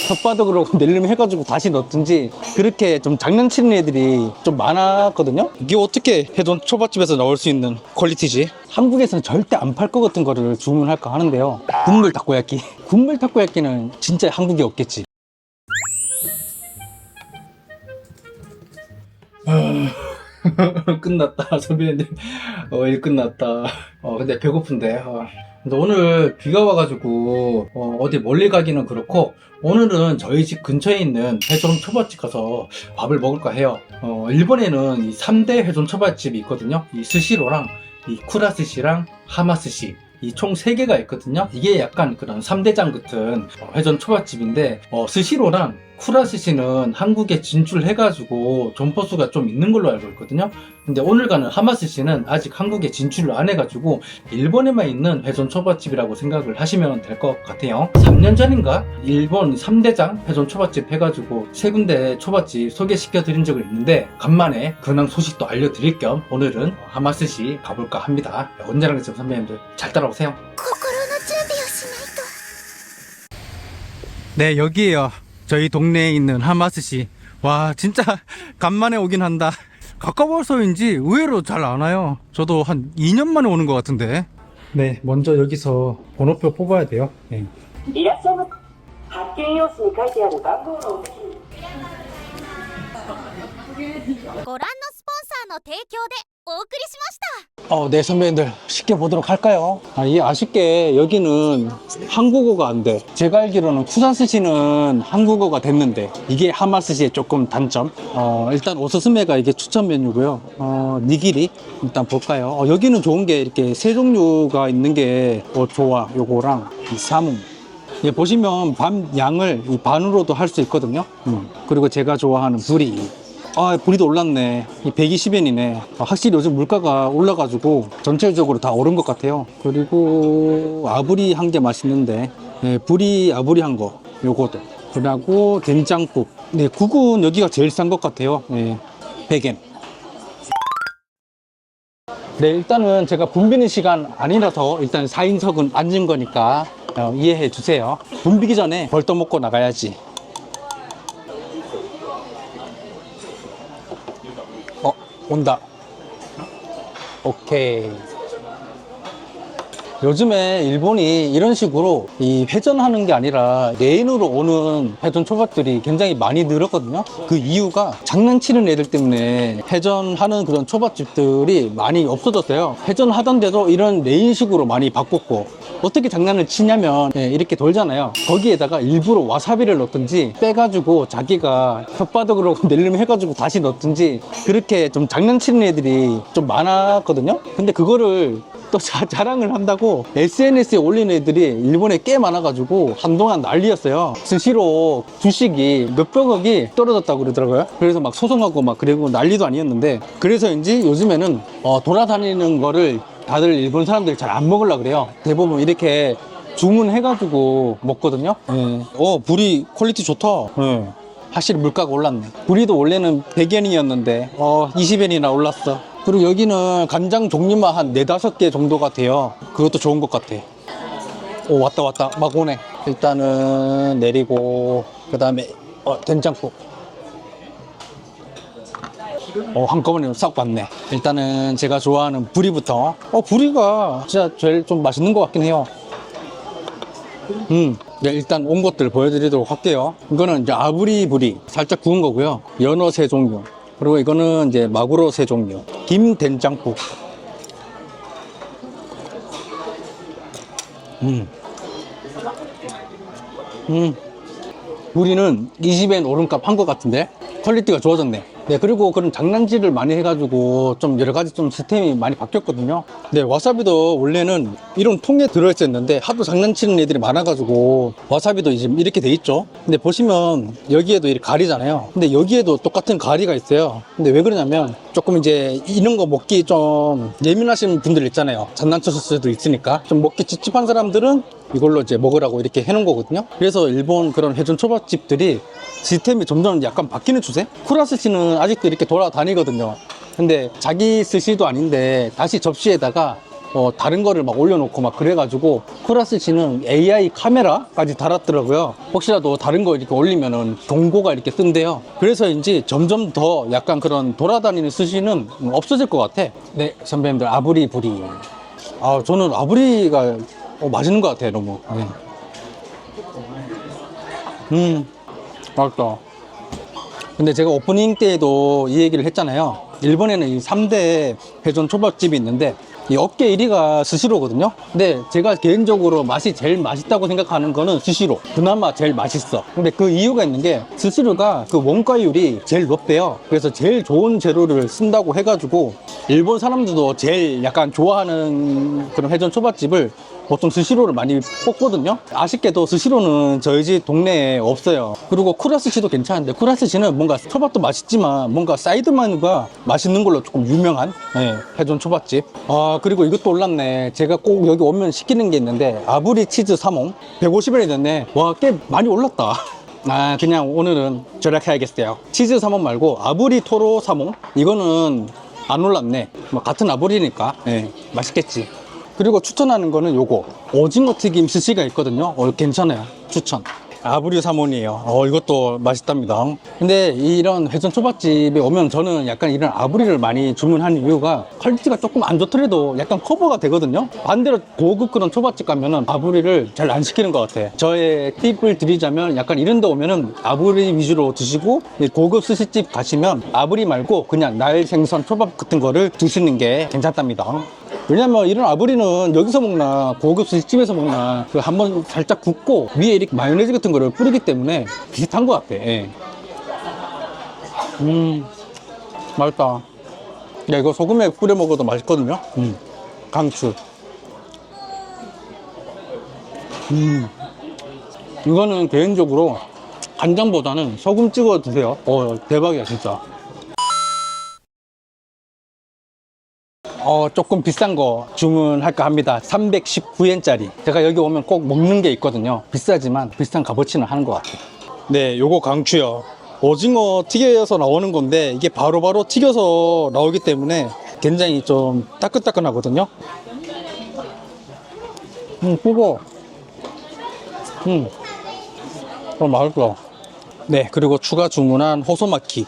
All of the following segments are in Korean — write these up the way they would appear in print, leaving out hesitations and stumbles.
혓바닥으로 내리면 해가지고 다시 넣든지 그렇게 좀 장난치는 애들이 좀 많았거든요. 이게 어떻게 해전 초밥집에서 나올 수 있는 퀄리티지? 한국에서는 절대 안 팔 것 같은 거를 주문할까 하는데요. 국물 타코야끼. 국물 타코야끼는 진짜 한국에 없겠지. 끝났다 선배님. 일 끝났다. 근데 배고픈데. 근데 오늘 비가 와가지고 어디 멀리 가기는 그렇고 오늘은 저희 집 근처에 있는 회전 초밥집 가서 밥을 먹을까 해요. 일본에는 이 3대 회전 초밥집이 있거든요. 이 스시로랑 이 쿠라스시랑 하마스시, 이 총 3개가 있거든요. 이게 약간 그런 3대장 같은 회전 초밥집인데 스시로랑 쿠라스시는 한국에 진출해가지고 점포수가 좀 있는 걸로 알고 있거든요. 근데 오늘 가는 하마스시는 아직 한국에 진출을 안 해가지고 일본에만 있는 회전 초밥집이라고 생각을 하시면 될 것 같아요. 3년 전인가 일본 3대장 회전 초밥집 해가지고 3군데 초밥집 소개시켜 드린 적이 있는데 간만에 근황 소식도 알려드릴 겸 오늘은 하마스시 가볼까 합니다. 언제랑 지금 선배님들 잘 따라오세요. 네, 여기에요. 저희 동네에 있는 하마스시. 와, 진짜 간만에 오긴 한다. 가까워서인지 의외로 잘 안 와요. 저도 한 2년 만에 오는 것 같은데. 네, 먼저 여기서 번호표 뽑아야 돼요. 네. いらっしゃいます。発券用紙に書いてある番号のお席に。ご覧のスポンサーの提供でお送りしました。네, 선배님들 쉽게 보도록 할까요? 이게 아쉽게 여기는 한국어가 안 돼. 제가 알기로는 쿠사스시는 한국어가 됐는데 이게 하마스시의 조금 단점. 일단 오스스메가 이게 추천 메뉴고요. 니기리 일단 볼까요? 여기는 좋은 게 이렇게 세 종류가 있는 게 좋아. 요거랑 이 사문. 예, 보시면 반 양을 이 반으로도 할 수 있거든요. 그리고 제가 좋아하는 부리. 부리도 올랐네. 120엔이네. 확실히 요즘 물가가 올라가지고 전체적으로 다 오른 것 같아요. 그리고 아부리 한 개 맛있는데, 네, 부리 아부리 한 거, 요거도. 그리고 된장국. 네, 국은 여기가 제일 싼 것 같아요. 네, 100엔. 네, 일단은 제가 붐비는 시간 아니라서 일단 4인석은 앉은 거니까 이해해 주세요. 붐비기 전에 벌떡 먹고 나가야지. 온다. 오케이. 요즘에 일본이 이런 식으로 이 회전하는 게 아니라 레인으로 오는 회전 초밥들이 굉장히 많이 늘었거든요. 그 이유가 장난치는 애들 때문에 회전하는 그런 초밥집들이 많이 없어졌어요. 회전하던데도 이런 레인식으로 많이 바꿨고, 어떻게 장난을 치냐면 이렇게 돌잖아요. 거기에다가 일부러 와사비를 넣든지 빼가지고 자기가 혓바닥으로 내리면 해가지고 다시 넣든지 그렇게 좀 장난치는 애들이 좀 많았거든요. 근데 그거를 또 자랑을 한다고 SNS에 올리는 애들이 일본에 꽤 많아가지고 한동안 난리였어요. 스시로 주식이 몇백억이 떨어졌다고 그러더라고요. 그래서 막 소송하고 막 그리고 난리도 아니었는데, 그래서인지 요즘에는 돌아다니는 거를 다들 일본 사람들이 잘 안 먹으려고 그래요. 대부분 이렇게 주문해가지고 먹거든요. 네. 불이 퀄리티 좋다. 네. 확실히 물가가 올랐네. 불이도 원래는 100엔이었는데 20엔이나 올랐어. 그리고 여기는 간장 종류만 한 4, 5개 정도가 돼요. 그것도 좋은 것 같아. 왔다 막 오네. 일단은 내리고 그 다음에 된장국 한꺼번에 싹 왔네. 일단은 제가 좋아하는 부리부터. 부리가 진짜 제일 좀 맛있는 것 같긴 해요. 네, 일단 온 것들 보여드리도록 할게요. 이거는 이제 아부리 부리 살짝 구운 거고요. 연어 3종류. 그리고 이거는 이제 마구로 3종류. 김 된장국. 우리는 20엔 오름값 한 것 같은데 퀄리티가 좋아졌네. 네, 그리고 그런 장난질을 많이 해가지고 좀 여러 가지 좀 시스템이 많이 바뀌었거든요. 네, 와사비도 원래는 이런 통에 들어있었는데 하도 장난치는 애들이 많아가지고 와사비도 이제 이렇게 돼 있죠. 근데 보시면 여기에도 이렇게 가리잖아요. 근데 여기에도 똑같은 가리가 있어요. 근데 왜 그러냐면 조금 이제 이런 거 먹기 좀 예민하신 분들 있잖아요. 장난쳤을 수도 있으니까 좀 먹기 찝찝한 사람들은 이걸로 이제 먹으라고 이렇게 해놓은 거거든요. 그래서 일본 그런 회전 초밥집들이 시스템이 점점 약간 바뀌는 추세? 쿠라스시는 아직도 이렇게 돌아다니거든요. 근데 자기 스시도 아닌데 다시 접시에다가 다른 거를 막 올려놓고 막 그래가지고 쿠라스시는 AI 카메라까지 달았더라고요. 혹시라도 다른 거 이렇게 올리면은 경고가 이렇게 뜬대요. 그래서인지 점점 더 약간 그런 돌아다니는 스시는 없어질 것 같아. 네, 선배님들 아부리 부리. 아, 저는 아부리가 맛있는 것 같아요, 너무. 네. 맛있다. 근데 제가 오프닝 때에도 이 얘기를 했잖아요. 일본에는 이 3대 회전 초밥집이 있는데 이 업계 1위가 스시로거든요. 근데 제가 개인적으로 맛이 제일 맛있다고 생각하는 거는 스시로. 그나마 제일 맛있어. 근데 그 이유가 있는 게 스시로가 그 원가율이 제일 높대요. 그래서 제일 좋은 재료를 쓴다고 해가지고 일본 사람들도 제일 약간 좋아하는 그런 회전 초밥집을 보통 스시로를 많이 뽑거든요. 아쉽게도 스시로는 저희 집 동네에 없어요. 그리고 쿠라스시도 괜찮은데 쿠라스시는 뭔가 초밥도 맛있지만 뭔가 사이드만과 맛있는 걸로 조금 유명한 회전 초밥집. 아, 그리고 이것도 올랐네. 제가 꼭 여기 오면 시키는 게 있는데 아부리 치즈 사몽 150원이 됐네. 와, 꽤 많이 올랐다. 아, 그냥 오늘은 절약해야겠어요. 치즈 사몽 말고 아부리 토로 사몽, 이거는 안 올랐네. 뭐 같은 아부리니까 맛있겠지. 그리고 추천하는 거는 요거 오징어 튀김 스시가 있거든요. 괜찮아요. 추천. 아부리 사몬이에요. 이것도 맛있답니다. 근데 이런 회전 초밥집에 오면 저는 약간 이런 아부리를 많이 주문하는 이유가 퀄리티가 조금 안 좋더라도 약간 커버가 되거든요. 반대로 고급 그런 초밥집 가면은 아부리를 잘 안 시키는 것 같아. 저의 팁을 드리자면 약간 이런 데 오면은 아부리 위주로 드시고 고급 스시집 가시면 아부리 말고 그냥 날 생선 초밥 같은 거를 드시는 게 괜찮답니다. 왜냐면 이런 아부리는 여기서 먹나 고급 스시집에서 먹나 그 한번 살짝 굽고 위에 이렇게 마요네즈 같은 거를 뿌리기 때문에 비슷한 것 같아. 맛있다. 야, 이거 소금에 뿌려 먹어도 맛있거든요. 강추. 이거는 개인적으로 간장보다는 소금 찍어 드세요. 대박이야 진짜. 조금 비싼 거 주문할까 합니다. 319엔짜리. 제가 여기 오면 꼭 먹는 게 있거든요. 비싸지만 비싼 값어치는 하는 것 같아요. 네, 요거 강추요. 오징어 튀겨서 나오는 건데 이게 바로바로 튀겨서 나오기 때문에 굉장히 좀 따끈따끈하거든요. 뜨거워. 맛있어. 네, 그리고 추가 주문한 호소마키.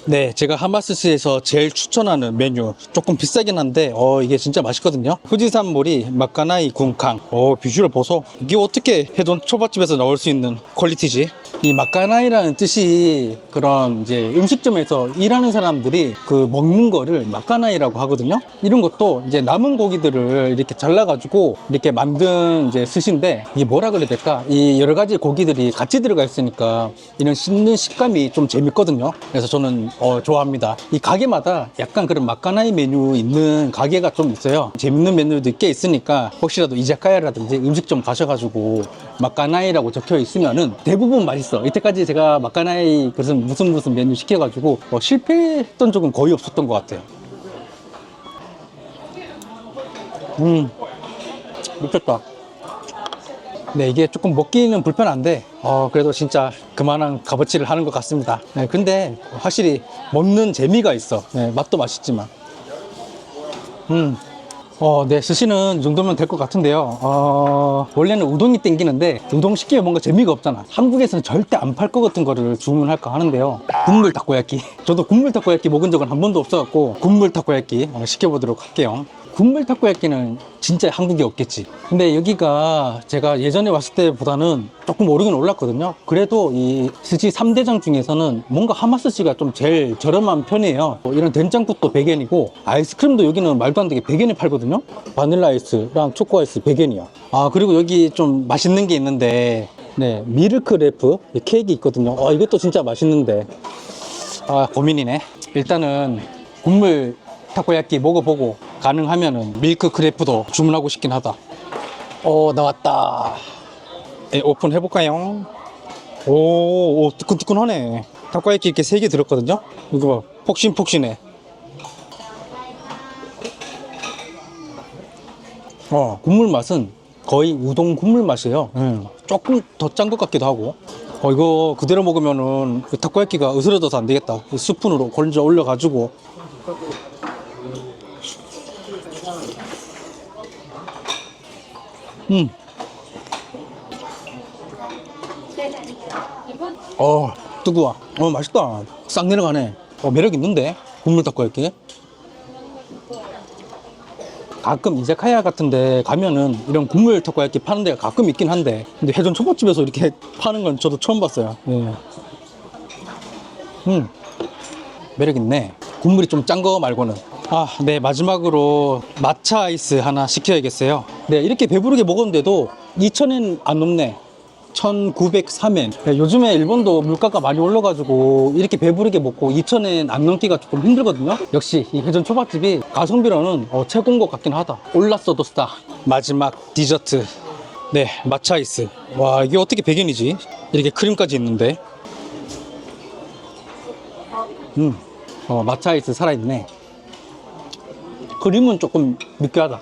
네, 제가 하마스시에서 제일 추천하는 메뉴. 조금 비싸긴 한데 이게 진짜 맛있거든요. 후지산모리 마카나이 군캉. 비주얼 보소. 이게 어떻게 회전 초밥집에서 나올 수 있는 퀄리티지? 이 마카나이라는 뜻이 그런 이제 음식점에서 일하는 사람들이 그 먹는 거를 마카나이라고 하거든요. 이런 것도 이제 남은 고기들을 이렇게 잘라가지고 이렇게 만든 이제 스시인데 이게 뭐라 그래야 될까? 이 여러 가지 고기들이 같이 들어가 있으니까 이런 씹는 식감이 좀 재밌거든요. 그래서 저는 좋아합니다. 이 가게마다 약간 그런 마카나이 메뉴 있는 가게가 좀 있어요. 재밌는 메뉴도 꽤 있으니까 혹시라도 이자카야라든지 음식점 가셔가지고 마카나이라고 적혀 있으면은 대부분 맛있어. 이때까지 제가 마카나이 무슨 메뉴 시켜가지고 실패했던 적은 거의 없었던 것 같아요. 미쳤다. 네, 이게 조금 먹기는 불편한데 그래도 진짜 그만한 값어치를 하는 것 같습니다. 네, 근데 확실히 먹는 재미가 있어. 네, 맛도 맛있지만. 네, 스시는 이 정도면 될 것 같은데요. 원래는 우동이 땡기는데 우동 시키면 뭔가 재미가 없잖아. 한국에서는 절대 안 팔 것 같은 거를 주문할까 하는데요. 국물 타코야끼. 저도 국물 타코야끼 먹은 적은 한 번도 없어갖고 국물 타코야끼 시켜보도록 할게요. 국물 타코야끼는 진짜 한국에 없겠지. 근데 여기가 제가 예전에 왔을 때보다는 조금 오르긴 올랐거든요. 그래도 이 스시 3대장 중에서는 뭔가 하마스시가 좀 제일 저렴한 편이에요. 이런 된장국도 100엔이고 아이스크림도 여기는 말도 안 되게 100엔에 팔거든요. 바닐라 아이스랑 초코 아이스 100엔이야. 그리고 여기 좀 맛있는 게 있는데 네, 미르크 래프 케이크 있거든요. 이것도 진짜 맛있는데 고민이네. 일단은 국물 타코야끼 먹어보고 가능하면은 밀크 크레프도 주문하고 싶긴 하다. 나왔다. 오픈해볼까요? 오, 뜨끈뜨끈하네. 타코야끼 이렇게 3개 들었거든요. 이거 봐, 폭신폭신해. 국물 맛은 거의 우동 국물 맛이에요. 조금 더 짠 것 같기도 하고. 이거 그대로 먹으면은 타코야끼가 으스러져서 안 되겠다. 스푼으로 건져 올려가지고 뜨거워. 맛있다. 싹 내려가네. 매력 있는데? 국물 타코야끼. 가끔 이자카야 같은데 가면은 이런 국물 타코야끼 파는 데가 가끔 있긴 한데, 근데 회전 초밥집에서 이렇게 파는 건 저도 처음 봤어요. 예. 매력 있네. 국물이 좀 짠 거 말고는. 네, 마지막으로 마차 아이스 하나 시켜야겠어요. 네, 이렇게 배부르게 먹었는데도 2,000엔 안 넘네. 1,903엔. 네, 요즘에 일본도 물가가 많이 올라가지고 이렇게 배부르게 먹고 2,000엔 안 넘기가 조금 힘들거든요. 역시 이 회전 초밥집이 가성비로는 최고인 것 같긴 하다. 올랐어도 스타. 마지막 디저트. 네, 마차 아이스. 와, 이게 어떻게 100엔이지? 이렇게 크림까지 있는데. 마차 아이스 살아있네. 크림은 조금 느끼하다.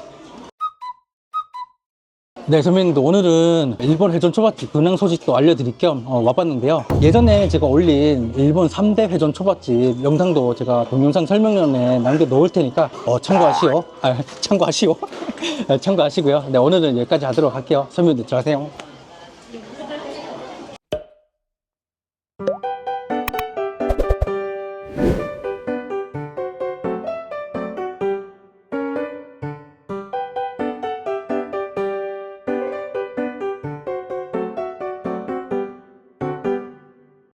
네, 선배님들, 오늘은 일본 회전 초밥집 근황 소식도 알려드릴 겸 와봤는데요. 예전에 제가 올린 일본 3대 회전 초밥집 영상도 제가 동영상 설명란에 남겨 놓을 테니까 참고하시오. 참고하시고요. 네, 오늘은 여기까지 하도록 할게요. 선배님들 들어가세요.